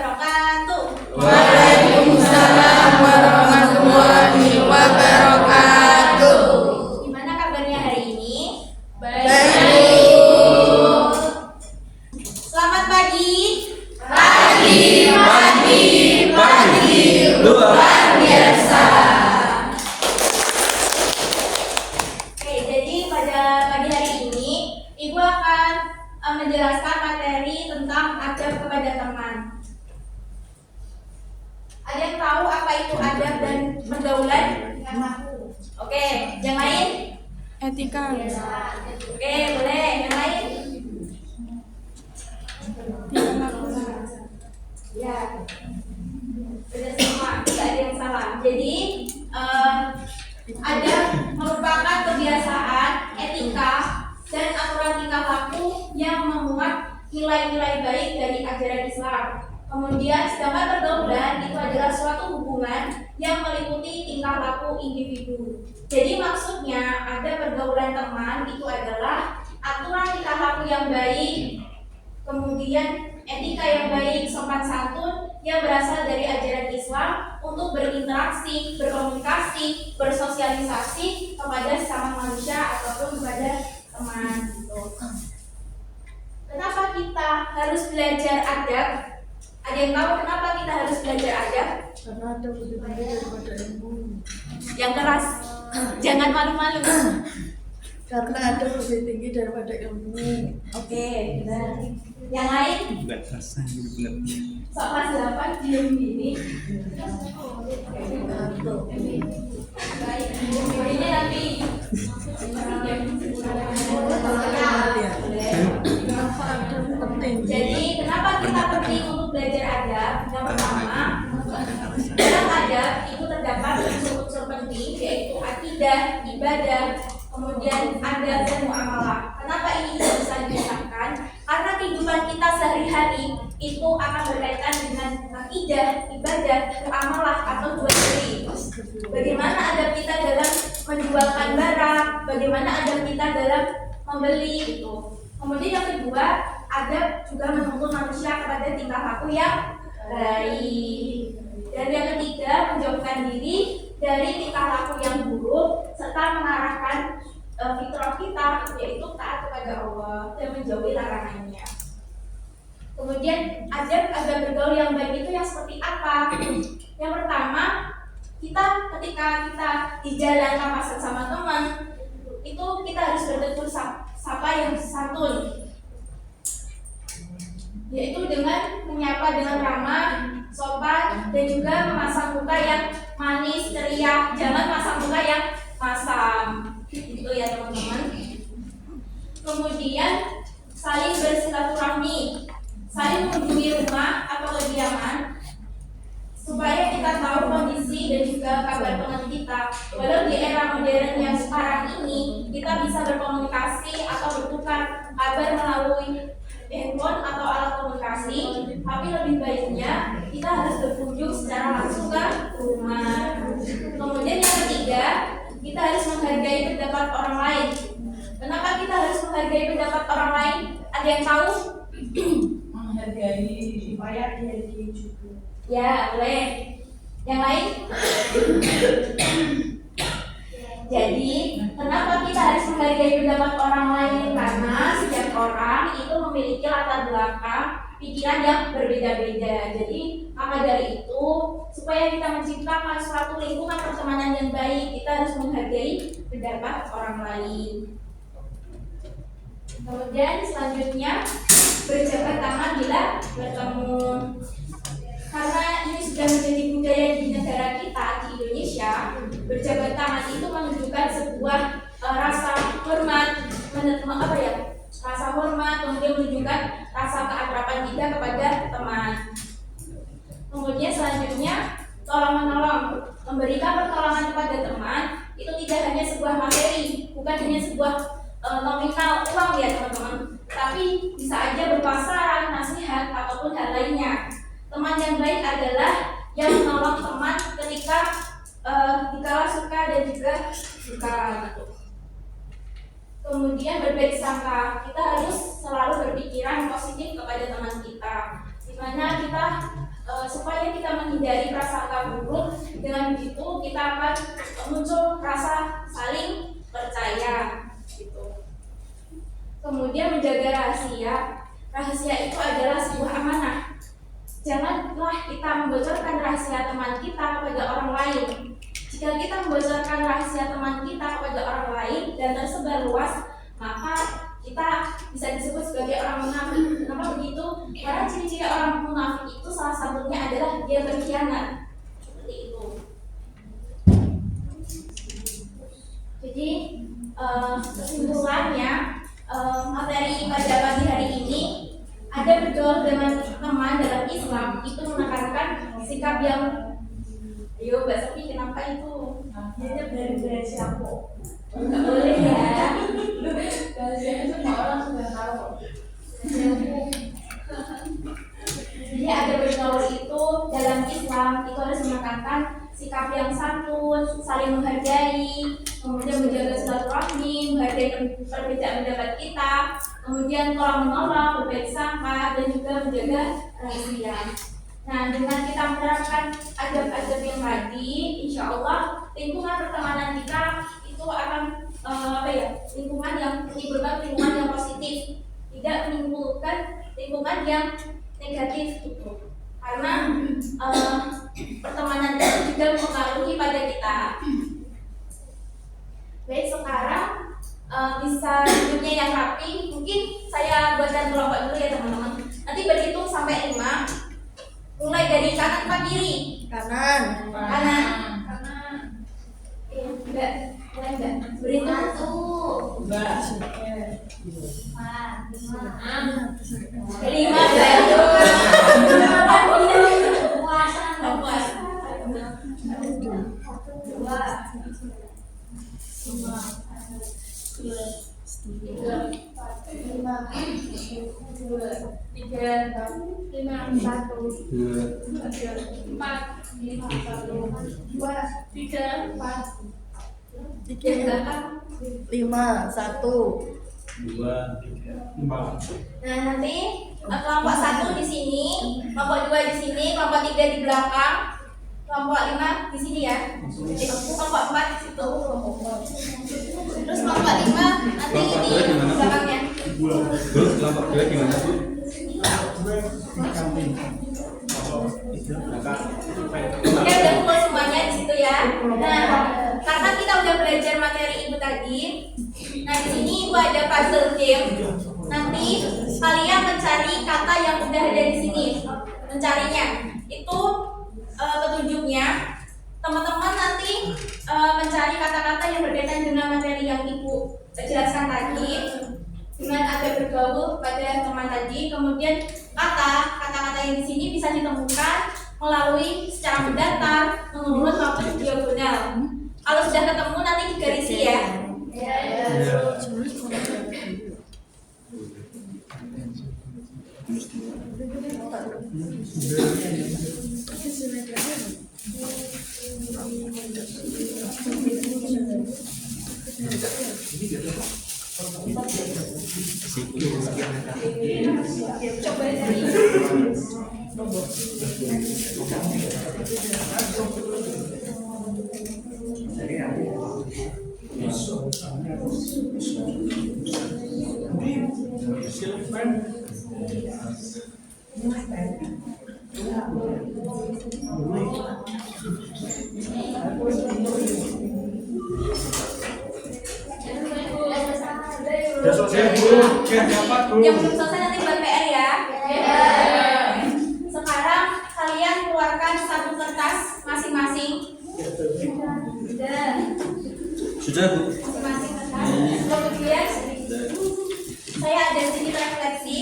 wabarakatuh. Waalaikumsalam warahmatullahi wabarakatuh. Gimana kabarnya hari ini? Baik. Selamat pagi. Pagi luar biasa. Oke, jadi pada pagi hari ini Ibu akan menjelaskan materi tentang adab kepada teman. Ada yang tahu apa itu adab dan pergaulan? Oke, yang lain? Etika. Oke, boleh. Yang lain? Ya, sudah semua, tidak ada yang salah. Jadi adab merupakan kebiasaan, etika, dan aturan tingkah laku yang memuat nilai-nilai baik dari ajaran Islam. Kemudian sedangkan pergaulan itu adalah suatu hubungan yang meliputi tingkah laku individu. Jadi maksudnya ada pergaulan teman itu adalah aturan tingkah laku yang baik, kemudian etika yang baik, sopan santun yang berasal dari ajaran Islam untuk berinteraksi, berkomunikasi, bersosialisasi kepada sesama manusia ataupun kepada teman gitu. Kenapa kita harus belajar adab? Ada yang tahu kenapa kita harus belajar adab? Karena ada lebih baik daripada ilmu. Yang keras, jangan malu-malu. Karena ada lebih tinggi daripada ilmu. Oke, benar. Yang lain? Sok kelas 8 diam gini. Baik, ini nanti. Kenapa ada penting? Jadi kenapa kita penting untuk belajar adab? Yang pertama, dalam adab itu terdapat unsur-unsur penting yaitu akidah, ibadah, kemudian adab dan muamalah. Kenapa ini tidak bisa dipisahkan? Karena kehidupan kita sehari-hari itu akan berkaitan dengan akidah, ibadah, muamalah atau jual beli. Bagaimana adab kita dalam menjualkan barang, bagaimana adab kita dalam membeli itu. Kemudian yang kedua, adab juga menuntut manusia kepada tingkah laku yang baik. Dan yang ketiga, menjauhkan diri dari tingkah laku yang buruk serta mengarahkan fitrah kita yaitu taat kepada Allah dan menjauhi larangannya. Kemudian adab bergaul yang baik itu yang seperti apa? Yang pertama, kita ketika kita di jalan papasan sama teman itu kita harus bertutur sapa yang santun, yaitu dengan menyapa dengan ramah, sopan, dan juga memasang muka yang manis, ceria. Jangan pasang muka yang masam, gitu ya teman-teman. Kemudian saling bersilaturahmi, saling mengunjungi rumah atau kediaman, supaya kita tahu kondisi dan juga kabar teman kita. Walau di era modern yang sekarang ini kita bisa berkomunikasi atau bertukar kabar melalui handphone atau alat komunikasi, tapi lebih baiknya kita harus berkunjung secara langsung ke rumah. Kemudian yang ketiga, kita harus menghargai pendapat orang lain. Kenapa kita harus menghargai pendapat orang lain? Ada yang tahu? Menghargai supaya dihargai juga. Ya, boleh. Yang lain? Jadi, kenapa kita harus menghargai pendapat orang lain? Karena setiap orang itu memiliki latar belakang pikiran yang berbeda-beda. Jadi, maka dari itu, supaya kita menciptakan suatu lingkungan pertemanan yang baik, kita harus menghargai pendapat orang lain. Kemudian selanjutnya, berjabat tangan bila bertemu. Karena ini sudah menjadi budaya di negara kita, di Indonesia, berjabat tangan itu menunjukkan sebuah rasa hormat, rasa hormat, kemudian menunjukkan rasa keakraban kita kepada teman. Kemudian selanjutnya, tolong menolong, memberikan pertolongan kepada teman itu tidak hanya sebuah materi, bukan hanya sebuah nominal uang ya teman-teman, tapi bisa aja berupa saran, nasihat ataupun hal lainnya. Teman yang baik adalah yang menolong teman ketika dikala suka dan juga suka gitu. Kemudian berbaik sangka, kita harus selalu berpikiran positif kepada teman kita, dimana kita supaya kita menghindari prasangka buruk. Dengan begitu kita akan muncul rasa saling percaya gitu. Kemudian menjaga rahasia. Rahasia itu adalah sebuah amanah. Janganlah kita membocorkan rahasia teman kita kepada orang lain. Jika kita membocorkan rahasia teman kita kepada orang lain dan tersebar luas, maka kita bisa disebut sebagai orang munafik. Kenapa begitu? Karena ciri-ciri orang munafik itu salah satunya adalah dia berkhianat. Seperti itu. Jadi kesimpulannya, materi pada pagi hari ini ada bergaul dengan teman dalam Islam itu menekankan sikap yang, ayo Mbak Sofi, kenapa itu? Dia dari siapa? Nggak boleh ya. Dari semua orang sudah tahu. Jadi ada bergaul itu dalam Islam itu harus menekankan sikap yang santun, saling menghargai, kemudian menjaga silaturahmi, menghargai perbedaan pendapat kita, kemudian tolong menolong, berbaik sangka, dan juga menjaga rahasia. Nah, dengan kita menerapkan adab-adab yang tadi, insya Allah lingkungan pertemanan kita itu akan lingkungan yang menimbulkan lingkungan yang positif, tidak menimbulkan lingkungan yang negatif gitu. Karena pertemanan itu juga mempengaruhi pada kita. Baik, sekarang bisa duduknya yang rapi. Mungkin saya buatkan kelompok dulu ya teman-teman. Nanti berhitung sampai 5. Mulai dari kanan ke kiri. Kanan. Enggak, mulai enggak. Berhitung 1, 2, 5, 1, 2, 3, 4. Nah, nanti kelompok 1 di sini, kelompok 2 di sini, kelompok 3 di belakang, kelompok 5 di sini ya. Kelompok 4 di situ. Terus kelompok 5 nanti ini belakangnya. Terus kelompok 2 gimana Bu? Oke, udah kumpul semuanya di situ ya. Nah, karena kita udah belajar materi Ibu tadi, nah di sini Ibu ada puzzle game. Nanti kalian mencari kata yang udah ada di sini. Mencarinya itu petunjuknya. Teman-teman nanti mencari kata-kata yang berkaitan dengan materi yang Ibu jelaskan tadi, dengan ada bergaul pada teman tadi. Kemudian kata-kata yang di sini bisa ditemukan melalui secara mendatar, mengurut maupun diagonal. Kalau sudah ketemu nanti digarisi ya. Coba dari Sudah selesai Bu. yang belum selesai nanti buat PR ya. Sekarang kalian keluarkan satu kertas masing-masing. Sudah Bu. Masing-masing kertas. Kemudian saya ada sedikit refleksi.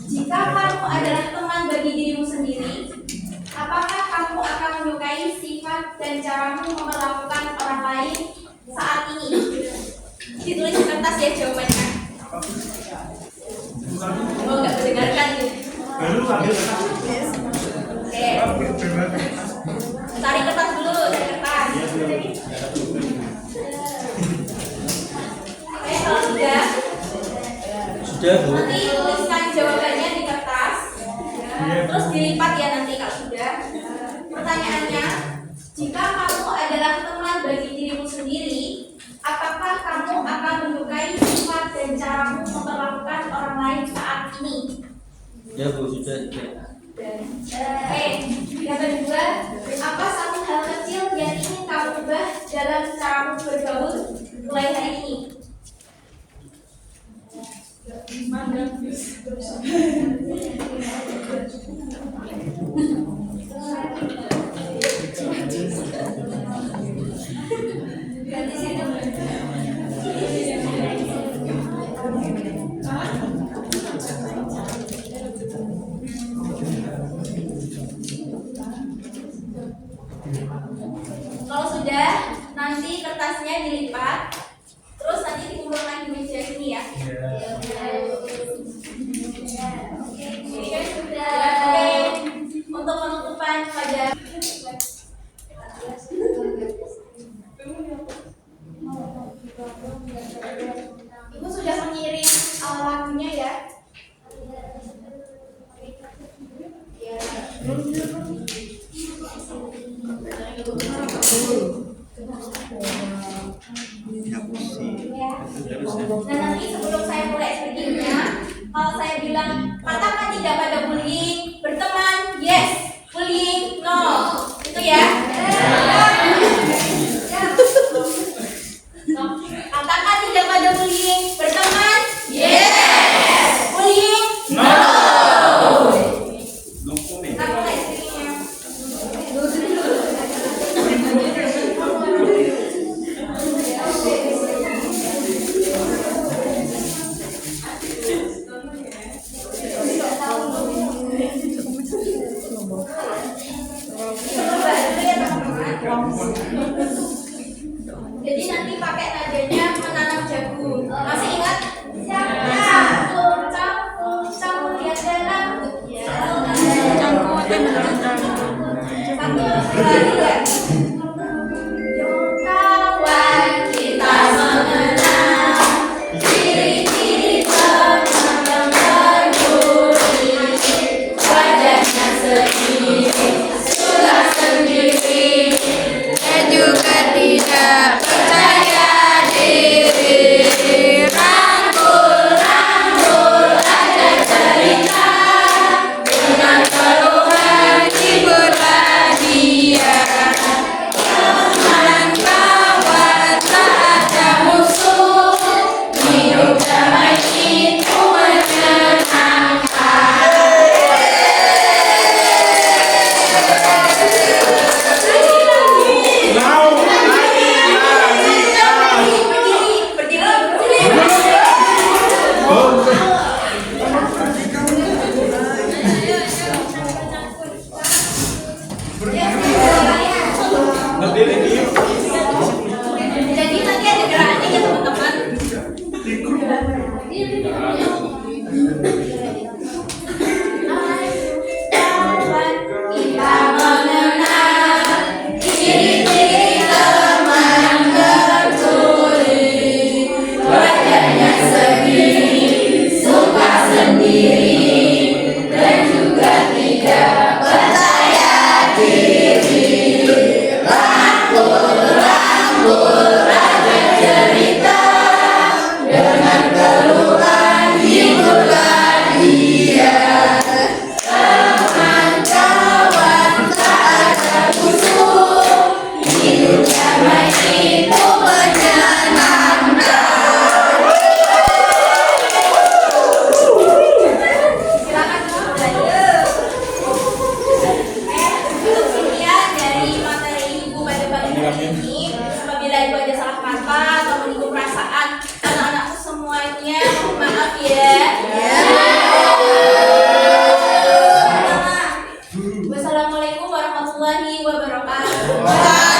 Jika kamu adalah teman bagi dirimu sendiri, apakah kamu akan menyukai sifat dan caramu memperlakukan orang lain saat ini? Ditulis di kertas ya jawabannya. Oh, nggak mendengarkan ya. Oke. Cari kertas dulu, cari kertas. Oke, kalau sudah Sudah Bu. nanti tuliskan jawabannya di kertas. terus dilipat ya nanti kalau sudah. Pertanyaannya, jika kamu adalah teman bagi dirimu sendiri, apakah kamu akan menyukai sifat dan caramu memperlakukan orang lain saat ini? Ya Bu, sudah. Yang kedua, apa satu hal kecil yang ingin kamu ubah dalam caramu bergaul mulai hari ini? Kalau sudah, nanti kertasnya dilipat, terus nanti dikumpulkan di meja ini ya. Ini kan sudah. Oke, untuk penutupan pada Ibu sudah mengirim lagunya ya. Nah nanti sebelum saya mulai speakingnya, kalau saya bilang katakan tidak pada bullying, berteman, yes, bullying, no, itu ya. Katakan tidak pada bullying, berteman, yes, bullying, no. Kita mulai speakingnya. Jadi nanti pakai nadanya menanam jagung. Masih ingat? Campur, campur, campur yang dalam. Satu, dua, tiga. Yuk kawan kita mengenal ciri-ciri teman yang peduli. Wajahnya sendiri, sudah sendiri, dan juga tidak percaya diri. Rangkul-rangkul aja cerita, dengan keluhan hiburlah dia. Teman kawan tak ada musuh, hidup damai itu menyenangkan. Jadi nanti ada gerakannya ya teman-teman. Kita mengenal ciri-ciri teman peduli. Wajahnya sendiri, suka sendiri, dan juga tidak percaya diri. Rangkul-rangkul aja cerita, dengan keluhan hiburlah dia. Teman kawan tak ada musuh, hidup damai itu menyenangkan. Silakan belajar. Untuk sekian dari materi ibu pada pagi hari ini. Apabila ibu ada salah kata atau menyinggung perasaan anak-anakku semuanya, mohon maaf ya. Wassalamualaikum warahmatullahi wabarakatuh.